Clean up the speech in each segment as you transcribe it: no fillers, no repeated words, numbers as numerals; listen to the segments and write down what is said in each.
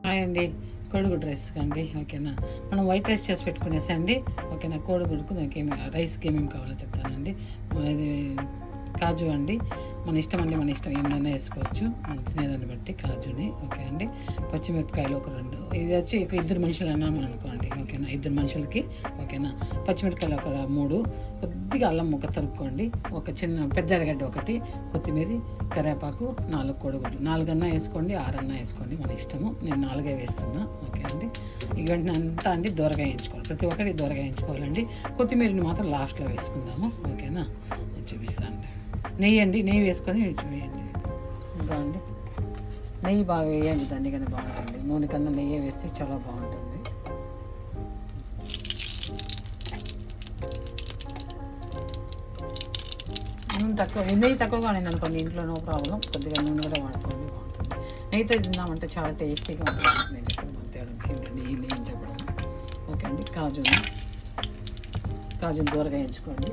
Hi అండి, కోడిగుడ్డు rice అండి. ఓకేనా, మనం వైట్ రైస్ చేసి పెట్టుకునేసండి. ఓకేనా, కోడిగుడ్డుకు నాకు రైస్కి ఏమేమి కావాలో చెప్తానండి. ఇది కాజు అండి, మన ఇష్టం అండి, మన ఇష్టం ఏమైనా వేసుకోవచ్చు తినేదాన్ని బట్టి కాజుని. ఓకే అండి, పచ్చిమిరపకాయలు ఒక 2, ఇది వచ్చి ఇద్దరు మనుషులు అన్నాము అనుకోండి. ఓకేనా, ఇద్దరు మనుషులకి. ఓకేనా, పచ్చిమిరపకాయలు ఒక 3, కొద్దిగా అల్లం ముక్క తరుక్కోండి, ఒక చిన్న పెద్ద ఎర్రగడ్డ ఒకటి, కొత్తిమీర, కరివేపాకు, 4 కోడిగుడ్లు. 4 అన్నా వేసుకోండి, 6 అన్నా వేసుకోండి, మన ఇష్టము. నేను 4 వేస్తున్నా. ఓకే అండి, ఇవన్నీ అంతా అండి దూరగా వేయించుకోవాలి, ప్రతి ఒక్కటి దూరగా వేయించుకోవాలండి. కొత్తిమీరని మాత్రం లాస్ట్లో వేసుకుందాము. ఓకేనా, చూపిస్తాను అండి. నెయ్యి అండి, నెయ్యి వేసుకొని వేయండి. ఇంకా అండి నెయ్యి బాగా వేయండి, దాన్ని కానీ బాగుంటుంది. నూనె కన్నా నెయ్యి వేస్తే చాలా బాగుంటుంది. నెయ్యి తక్కువగా నేను అనుకోండి, ఇంట్లో నో ప్రాబ్లం, కొద్దిగా నూనె కూడా వాడుకోండి, బాగుంటుంది. నెయ్యితో తిన్నామంటే చాలా టేస్టీగా ఉంటుంది. నేను చెప్పడం అంతే, నెయ్యి చెప్పడం. ఓకే అండి, కాజుని దూరగా వేయించుకోండి.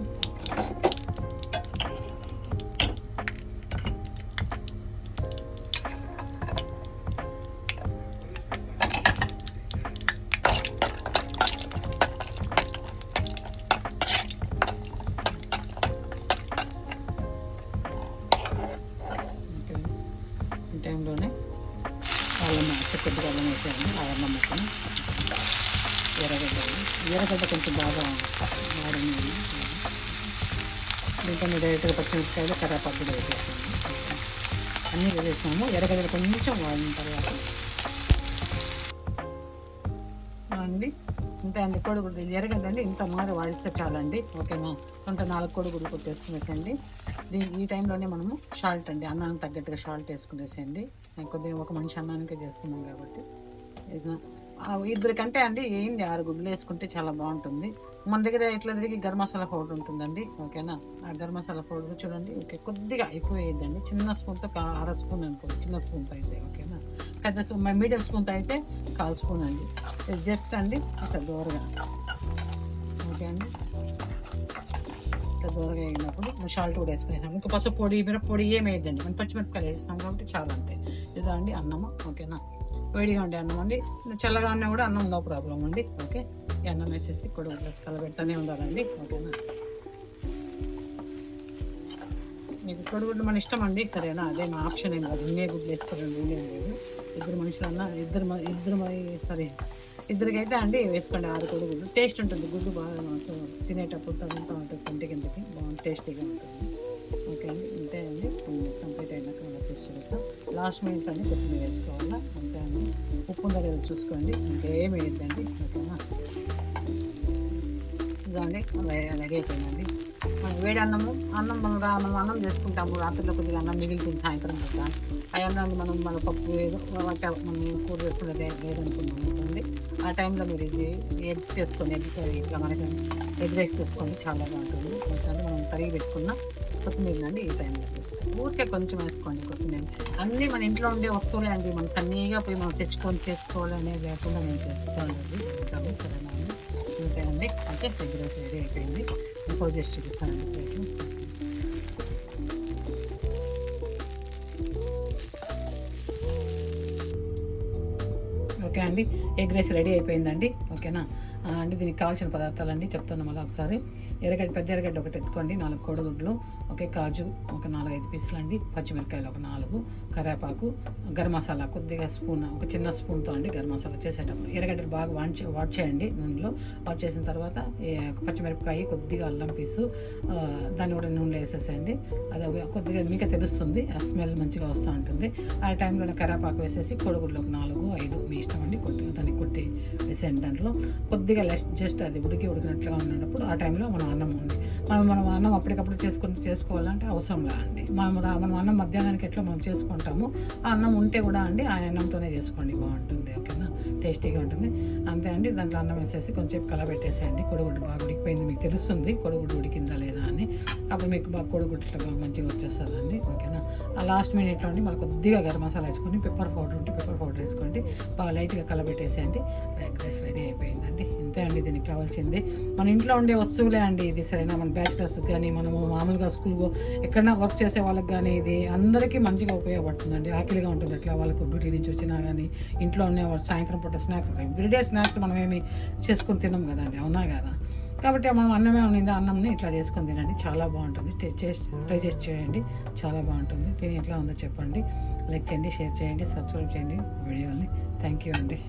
ఈ టైంలోనే అల్లం కొద్దిగా అల్లం వేసేయండి. ఆ అల్లం ముక్కను, ఎర్రగడ్డ కొంచెం బాగా వాడింది. దీంట్లో మీరు డైరెక్ట్గా పచ్చిమిరపకాయలు, కరివేపాకు కూడా వేసేస్తాము. అన్నీ వేసేసాము. ఎర్రగడ్డ కొంచెం వాడిన తర్వాత అండి ఇంతే అండి. కోడిగుడ్డు ఎర్రగడ్డ అండి ఇంత నూనె వాడిస్తే చాలండి. ఓకేనా, 4 కోడిగుడ్లు కొట్టేసుకునేసండి. ఈ టైంలోనే మనము సాల్ట్ అండి, అన్నానికి తగ్గట్టుగా సాల్ట్ వేసుకునేసేయండి. నేను కొద్దిగా ఒక మనిషి అన్నానికే చేస్తున్నాం కాబట్టి ఇద్దరికంటే అండి ఏంది 6 గుడ్లు వేసుకుంటే చాలా బాగుంటుంది. మన దగ్గర ఇట్లా తిరిగి గరం మసాలా పౌడర్ ఉంటుందండి. ఓకేనా, ఆ గరం మసాలా పౌడర్ చూడండి. ఓకే, కొద్దిగా ఎక్కువ వేయద్దండి, చిన్న స్పూన్తో 1/2 స్పూన్ అనుకోండి, చిన్న స్పూన్తో అయితే. ఓకేనా, పెద్ద స్పూన్ మీడియం స్పూన్తో అయితే 1/4 స్పూన్ అండి. జస్ట్ అండి అసలు దూరగా. ఓకే అండి, ఇట్లా దూరగా వేగినప్పుడు సాల్ట్ కూడా వేసుకునేసాము. ఇంకా పసుపు పొడి, మిరప్పొడి ఏం వేయద్దండి, మనం పచ్చిమిరపకాయలు వేస్తాం కాబట్టి చాలా అంతే. ఇదా అండి అన్నము. ఓకేనా, వేడిగా ఉండే అన్నం అండి, చల్లగా ఉన్నా కూడా అన్నం నో ప్రాబ్లం అండి. ఓకే, ఈ అన్నం వేసేసి కొడుగుడ్లు కలబెట్టనే ఉండాలండి. ఓకేనా, మీకు కొడుగుడ్లు మన ఇష్టం అండి, సరేనా, అదే మా ఆప్షన్ ఏం కాదు. ఇన్నే గుడ్లు వేసుకోరండి, ఏం లేదు. ఇద్దరు మనుషులన్నా ఇద్దరికైతే అండి వేసుకోండి 6 కోడిగుడ్లు. టేస్ట్ ఉంటుంది, గుడ్డు బాగా తినేటప్పుడు తగులుతూ ఉంటుంది, కంటి కిందకి బాగుంది, టేస్టీగా ఉంటుంది. ఓకే అండి, ఇంతే అండి. కంప్లీట్ అయినాక అలా చేస్తాం. లాస్ట్ మినిట్ అండి కొత్తిమీర వేసుకోవాలా. అంతే అండి, ఉప్పు ఉందా లేదా చూసుకోండి, ఇంకేం వేయద్దండి. ఓకేనా, ఇదండి రెడీ అయిపోయిందండి. వేడి అన్నం మనం అన్నం చేసుకుంటాము రాత్రిలో, కొద్దిగా అన్నం మిగిలిపోయింది సాయంత్రం పూట. ఆ అన్నాన్ని మన పప్పు ఏదో మనం కూర చేసుకునేది లేదనుకున్నాం అనుకోండి, ఆ టైంలో మీరు ఇది ఎగ్ చేసుకొని ఇట్లా మనకి ఎగ్ రైస్ చేసుకోండి, చాలా బాగుంటుంది. ఎందుకంటే మనం తరిగి పెట్టుకున్న కొత్తిమీర అండి ఈ టైంలో వేసుకోండి. ఊరికే కొంచెం వేసుకోండి కొత్తిమీర. అన్నీ మన ఇంట్లో ఉండే వస్తువులే అండి, మనం తన్నీగా పోయి మనం తెచ్చుకొని చేసుకోవాలి అనేది లేకుండా నేను చేస్తాను అండి. సరేనా అండి, అంతే అండి. అయితే ఎగ్ రైస్ రెడీ అయిపోయింది. ఇంకో చేసి చూపిస్తానండి ప్లేట్. ఓకే అండి, ఎగ్ రైస్ రెడీ అయిపోయిందండి. ఓకేనా అండి, దీనికి కావాల్సిన పదార్థాలు అండి చెప్తాను మళ్ళీ ఒకసారి. పెద్ద ఎర్రగడ్డ ఒకటి ఎత్తుకోండి, 4 కోడిగుడ్లు, ఓకే, కాజు ఒక 4-5 పీసులు అండి, పచ్చిమిరపకాయలు ఒక 4, కరివేపాకు, గరం మసాలా కొద్దిగా స్పూన్, ఒక చిన్న స్పూన్తో అండి గరం మసాలా చేసేటప్పుడు. ఎర్రగడ్డలు బాగా వాట్ చేయండి నూనెలో. వాట్ చేసిన తర్వాత పచ్చిమిరపకాయ, కొద్దిగా అల్లం పీసు, దాన్ని కూడా నూనెలో వేసేసేయండి. అది కొద్దిగా మీకే తెలుస్తుంది, ఆ స్మెల్ మంచిగా వస్తూ ఉంటుంది. ఆ టైంలో కరివేపాకు వేసేసి కోడిగుడ్లు ఒక 4-5 మీ ఇష్టం అండి, దాన్ని కొట్టి వేసేయండి. దాంట్లో కొద్దిగా జస్ట్ అది ఉడికినట్లుగా ఉన్నప్పుడు ఆ టైంలో మనం అన్నం ఉంది, మనం అన్నం అప్పటికప్పుడు చేసుకోవాలంటే అవసరం లేదండి. మనం అన్నం మధ్యాహ్నానికి ఎట్లా మనం చేసుకుంటాము, ఆ అన్నం ఉంటే కూడా అండి ఆ అన్నంతోనే చేసుకోండి, బాగుంటుంది. ఓకేనా, టేస్టీగా ఉంటుంది. అంతే అండి. దాంట్లో అన్నం వేసేసి కొంచెం కలబెట్టేసేయండి. కోడిగుడ్డు బాగా ఉడికిపోయింది, మీకు తెలుస్తుంది కోడిగుడ్డు ఉడికిందా లేదా అని. అప్పుడు మీకు బాగా కోడిగుడ్డు ఇట్లా బాగా మంచిగా వచ్చేస్తుందండి. ఓకేనా. ఆ లాస్ట్ మినిట్లో అండి మళ్ళీ కొద్దిగా గరం మసాలా వేసుకొని, పెప్పర్ పౌడర్ ఉంటే పెప్పర్ పౌడర్ వేసుకోండి, బాగా లైట్గా కలబెట్టేసేయండి. ఎగ్ రైస్ రెడీ అయిపోయిందండి. ఇంతే అండి దీనికి కావాల్సింది. మన ఇంట్లో ఉండే వస్తువులే అండి ఇది. సరేనా. మన బ్యాచిలర్స్ కానీ, మనము మామూలుగా స్కూల్ ఎక్కడైనా వర్క్ చేసే వాళ్ళకి కానీ ఇది అందరికీ మంచిగా ఉపయోగపడుతుందండి. ఆకలిగా ఉంటుంది అట్లా వాళ్ళకు డ్యూటీ నుంచి వచ్చినా కానీ, ఇంట్లో ఉన్న సాయంత్రం పూట స్నాక్స్, ఎవ్రీడే స్నాక్స్ మనం ఏమి చేసుకొని తిన్నాం కదండి, అవునా కదా. కాబట్టి మనం అన్నమే ఉన్నింది, అన్నంని ఇట్లా చేసుకొని తినండి, చాలా బాగుంటుంది. ట్రై చేసి చేయండి, చాలా బాగుంటుంది. తిని ఎట్లా ఉందో చెప్పండి. లైక్ చేయండి, షేర్ చేయండి, సబ్స్క్రైబ్ చేయండి వీడియోని. థ్యాంక్ యూ అండి.